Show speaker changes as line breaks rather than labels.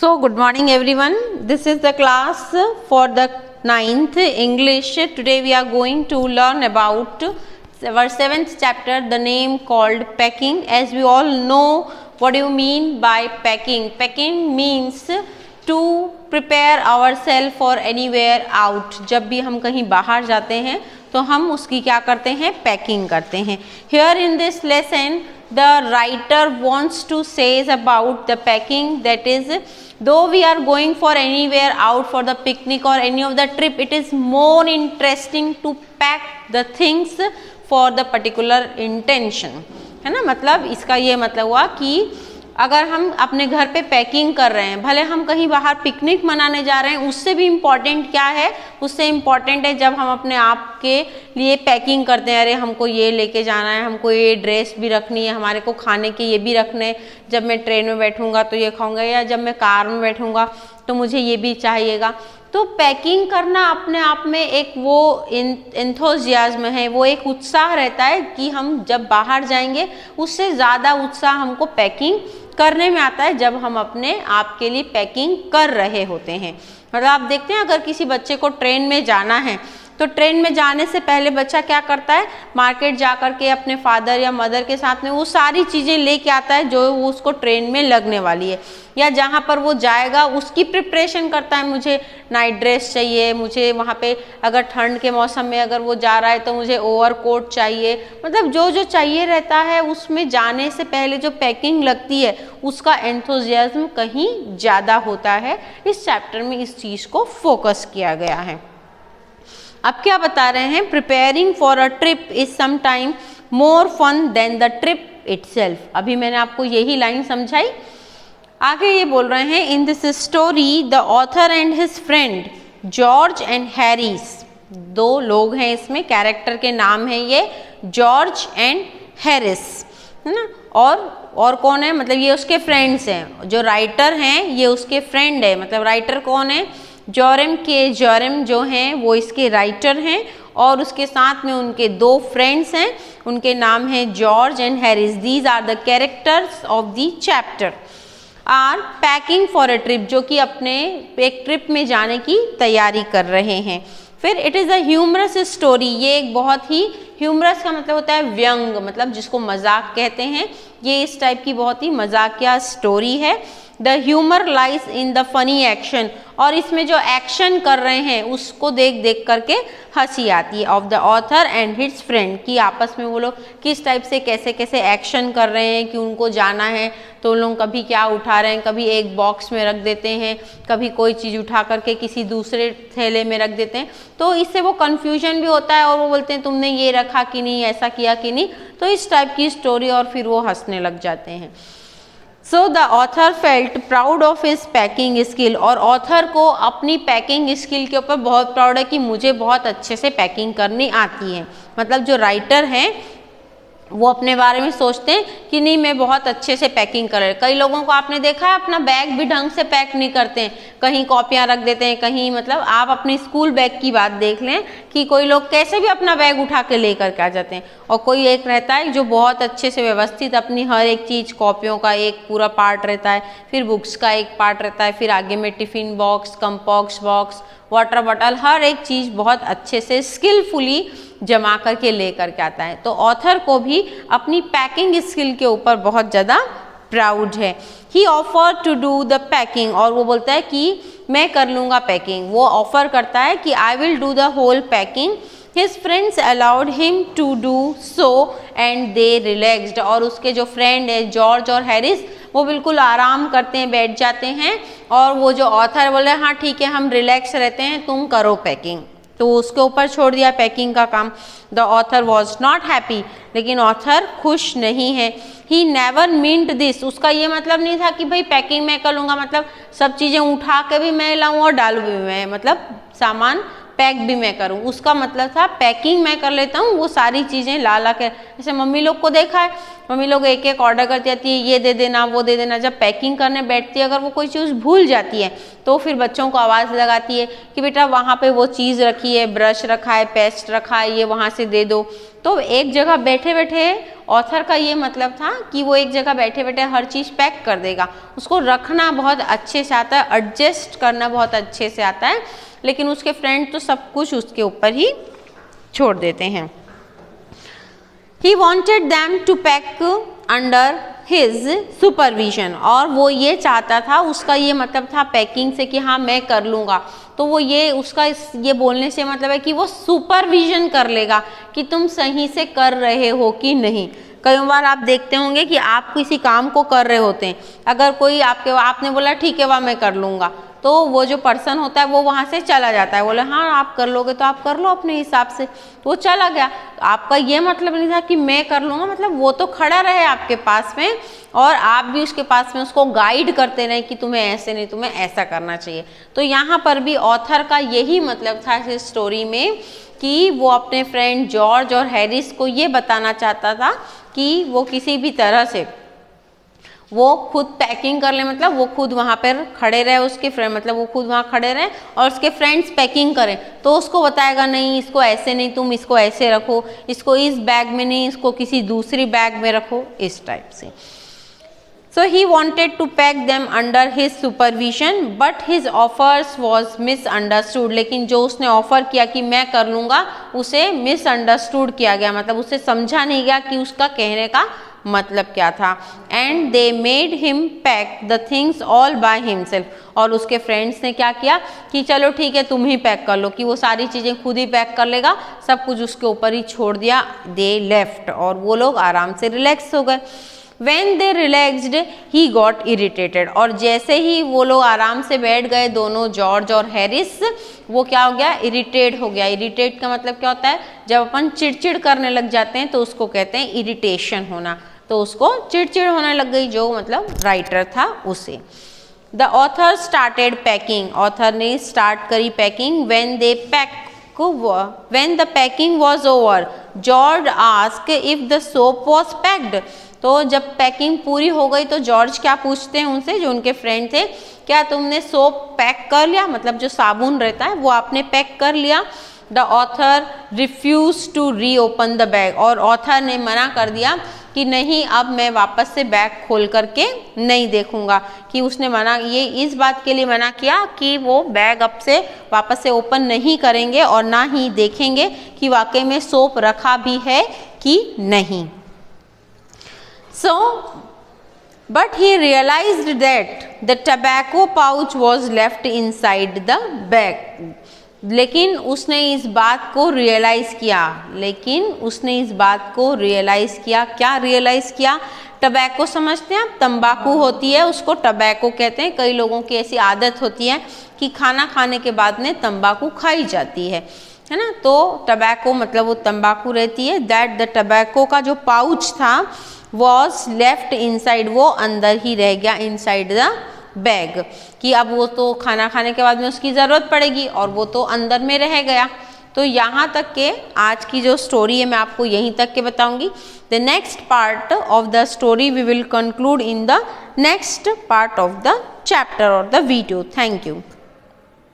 So, good morning everyone. This is the class for the 9th English. Today we are going to learn about our 7th chapter, the name called packing. As we all know, what do you mean by packing? Packing means to prepare ourselves for anywhere out. जब भी हम कहीं बाहर जाते हैं तो हम उसकी क्या करते हैं, पैकिंग करते हैं. Here in this lesson the writer wants to say about the packing, that is, though we are going for anywhere out for the picnic or any of the trip, it is more interesting to pack the things for the particular intention. है ना, मतलब इसका ये मतलब हुआ कि अगर हम अपने घर पे पैकिंग कर रहे हैं, भले हम कहीं बाहर पिकनिक मनाने जा रहे हैं, उससे भी इम्पॉर्टेंट क्या है, उससे इम्पॉर्टेंट है जब हम अपने आप के लिए पैकिंग करते हैं. अरे हमको ये लेके जाना है, हमको ये ड्रेस भी रखनी है, हमारे को खाने के ये भी रखने हैं, जब मैं ट्रेन में बैठूंगा तो ये खाऊंगा, या जब मैं कार में बैठूंगा तो मुझे ये भी चाहिएगा. तो पैकिंग करना अपने आप में एक वो एंथुसियाज्म है, वो एक उत्साह रहता है कि हम जब बाहर जाएंगे उससे ज़्यादा उत्साह हमको पैकिंग करने में आता है जब हम अपने आप के लिए पैकिंग कर रहे होते हैं. मतलब आप देखते हैं अगर किसी बच्चे को ट्रेन में जाना है तो ट्रेन में जाने से पहले बच्चा क्या करता है, मार्केट जा कर के अपने फादर या मदर के साथ में वो सारी चीज़ें लेके आता है जो वो उसको ट्रेन में लगने वाली है, या जहाँ पर वो जाएगा उसकी प्रिपरेशन करता है. मुझे नाइट ड्रेस चाहिए, मुझे वहाँ पे अगर ठंड के मौसम में अगर वो जा रहा है तो मुझे ओवरकोट चाहिए. मतलब जो जो चाहिए रहता है उसमें जाने से पहले जो पैकिंग लगती है उसका एंथुसियाज्म कहीं ज़्यादा होता है. इस चैप्टर में इस चीज़ को फोकस किया गया है. अब क्या बता रहे हैं, preparing for a trip is sometime more fun than the trip itself. अभी मैंने आपको यही लाइन समझाई. आगे ये बोल रहे हैं, in this story the author and his friend George and Harris. दो लोग हैं इसमें, कैरेक्टर के नाम है ये जॉर्ज एंड हैरिस, है ना. और कौन है, मतलब ये उसके फ्रेंड्स हैं. जो राइटर हैं ये उसके फ्रेंड है. मतलब राइटर कौन है, जॉरम जो हैं वो इसके राइटर हैं, और उसके साथ में उनके दो फ्रेंड्स हैं, उनके नाम हैं George and Harris. These are the characters of the chapter. Are packing for a trip, जो कि अपने एक ट्रिप में जाने की तैयारी कर रहे हैं. फिर it is a humorous story. ये एक बहुत ही, ह्यूमरस का मतलब होता है व्यंग, मतलब जिसको मजाक कहते हैं. ये इस टाइप की बहुत ही मजाकिया स्टोरी है. The humour lies in the funny action, और इसमें जो एक्शन कर रहे हैं उसको देख देख करके हंसी आती है. Of the author and his friend, कि आपस में वो लोग किस टाइप से कैसे कैसे एक्शन कर रहे हैं कि उनको जाना है तो उन लोग कभी क्या उठा रहे हैं, कभी एक बॉक्स में रख देते हैं, कभी कोई चीज़ उठा करके किसी दूसरे थैले में रख देते हैं. तो इससे वो कन्फ्यूजन भी होता है और वो बोलते हैं तुमने ये रखा कि नहीं, ऐसा किया कि नहीं. तो इस टाइप की स्टोरी, और फिर वो हंसने लग जाते हैं. So the author felt proud of his packing skill, और ऑथर को अपनी पैकिंग स्किल के ऊपर बहुत प्राउड है कि मुझे बहुत अच्छे से पैकिंग करनी आती है. मतलब जो राइटर हैं वो अपने बारे में सोचते हैं कि नहीं मैं बहुत अच्छे से पैकिंग कर रहे. कई लोगों को आपने देखा है अपना बैग भी ढंग से पैक नहीं करते हैं, कहीं कॉपियाँ रख देते हैं, कहीं, मतलब आप अपने स्कूल बैग की बात देख लें कि कोई लोग कैसे भी अपना बैग उठा के लेकर के आ जाते हैं, और कोई एक रहता है जो बहुत अच्छे से व्यवस्थित अपनी हर एक चीज़, कॉपियों का एक पूरा पार्ट रहता है, फिर बुक्स का एक पार्ट रहता है, फिर आगे में tiffin box, compass box, water bottle, हर एक चीज़ बहुत अच्छे से स्किलफुली जमा करके ले करके आता है. तो ऑथर को भी अपनी पैकिंग स्किल के ऊपर बहुत ज़्यादा प्राउड है. He offer to do the packing, और वो बोलता है कि मैं कर लूँगा पैकिंग. वो ऑफर करता है कि I will do the whole packing. His friends allowed him to do so and they relaxed, और उसके जो फ्रेंड है जॉर्ज और हैरिस वो बिल्कुल आराम करते हैं, बैठ जाते हैं, और वो जो ऑथर बोले हाँ ठीक है हम रिलैक्स रहते हैं, तुम करो पैकिंग. तो उसके ऊपर छोड़ दिया पैकिंग का काम. The author was not happy, लेकिन ऑथर खुश नहीं है. ही नेवर मीन्ड दिस, उसका ये मतलब नहीं था कि भाई पैकिंग मैं कर लूँगा, मतलब सब चीज़ें उठा के भी मैं लाऊँ और डालूँ भी मैं, मतलब सामान पैक भी मैं करूँ. उसका मतलब था पैकिंग मैं कर लेता हूँ, वो सारी चीज़ें ला के, जैसे मम्मी लोग को देखा है, मम्मी लोग एक एक ऑर्डर करती जाती है, ये दे देना वो दे देना. जब पैकिंग करने बैठती है अगर वो कोई चीज़ भूल जाती है तो फिर बच्चों को आवाज़ लगाती है कि बेटा वहाँ पे वो चीज़ रखी है, ब्रश रखा है, पेस्ट रखा है, ये वहाँ से दे दो. तो एक जगह बैठे बैठे ऑथर का ये मतलब था कि वो एक जगह बैठे बैठे हर चीज़ पैक कर देगा, उसको रखना बहुत अच्छे से आता है, एडजस्ट करना बहुत अच्छे से आता है, लेकिन उसके फ्रेंड तो सब कुछ उसके ऊपर ही छोड़ देते हैं। He wanted them to pack under his supervision, और वो ये चाहता था, उसका ये मतलब था पैकिंग से कि हाँ मैं कर लूँगा, तो वो ये उसका ये बोलने से मतलब है कि वो सुपरविजन कर लेगा कि तुम सही से कर रहे हो कि नहीं। कई बार आप देखते होंगे कि आप किसी काम को कर रहे होते हैं, अगर कोई आपने बोला ठीक है वह मैं कर लूँगा, तो वो जो पर्सन होता है वो वहाँ से चला जाता है, बोले हाँ आप कर लोगे तो आप कर लो अपने हिसाब से, वो चला गया। तो आपका ये मतलब नहीं था कि मैं कर लूँगा, मतलब वो तो खड़ा रहे आपके पास में और आप भी उसके पास में उसको गाइड करते रहे कि तुम्हें ऐसे नहीं, तुम्हें ऐसा करना चाहिए। तो यहाँ पर भी ऑथर का यही मतलब था इस स्टोरी में कि वो अपने फ्रेंड जॉर्ज और हैरिस को ये बताना चाहता था कि वो किसी भी तरह से वो खुद पैकिंग कर ले, मतलब वो खुद वहाँ पर खड़े रहे, उसके फ्रेंड मतलब वो खुद वहाँ खड़े रहे और उसके फ्रेंड्स पैकिंग करें, तो उसको बताएगा नहीं इसको ऐसे नहीं, तुम इसको ऐसे रखो, इसको इस बैग में नहीं, इसको किसी दूसरी बैग में रखो, इस टाइप से। So he wanted to pack them under his supervision, but his offers was misunderstood. लेकिन जो उसने ऑफर किया कि मैं कर लूँगा, उसे मिसअंडरस्टूड किया गया, मतलब उसे समझा नहीं गया कि उसका कहने का मतलब क्या था। And they made him pack the things all by himself, और उसके फ्रेंड्स ने क्या किया कि चलो ठीक है तुम ही पैक कर लो, कि वो सारी चीज़ें खुद ही पैक कर लेगा, सब कुछ उसके ऊपर ही छोड़ दिया। दे लेफ्ट, और वो लोग आराम से रिलैक्स हो गए। When they relaxed, he got irritated, और जैसे ही वो लोग आराम से बैठ गए दोनों जॉर्ज और हैरिस, वो क्या हो गया, इरिटेट हो गया। इरिटेट का मतलब क्या होता है, जब अपन चिड़चिड़ करने लग जाते हैं तो उसको कहते हैं इरिटेशन होना, तो उसको चिड़चिड़ होने लग गई, जो मतलब राइटर था उसे। The author started packing, author ने स्टार्ट करी packing. When the packing was over, George asked if the soap was packed. तो जब पैकिंग पूरी हो गई तो जॉर्ज क्या पूछते हैं उनसे, जो उनके फ्रेंड थे, क्या तुमने सोप पैक कर लिया, मतलब जो साबुन रहता है वो आपने पैक कर लिया। The author refuse to reopen the bag, और ऑथर ने मना कर दिया कि नहीं अब मैं वापस से बैग खोल करके नहीं देखूंगा, कि उसने मना, ये इस बात के लिए मना किया कि वो बैग अब से वापस से ओपन नहीं करेंगे और ना ही देखेंगे कि वाकई में सोप रखा भी है कि नहीं। So, but he realized that the tobacco pouch was left inside the bag. लेकिन उसने इस बात को रियलाइज़ किया, क्या रियलाइज़ किया, टबैको समझते हैं आप, तंबाकू होती है उसको टबैको कहते हैं। कई लोगों की ऐसी आदत होती है कि खाना खाने के बाद में तंबाकू खाई जाती है ना, तो टबैको मतलब वो तंबाकू रहती है। दैट द टबैको का जो पाउच था वॉज लेफ्ट इनसाइड, वो अंदर ही रह गया, इनसाइड द बैग, कि अब वो तो खाना खाने के बाद में उसकी ज़रूरत पड़ेगी और वो तो अंदर में रह गया। तो यहाँ तक के आज की जो स्टोरी है मैं आपको यहीं तक के बताऊंगी। The next part of the story we will conclude in the next part of the chapter और द वीडियो। Thank you.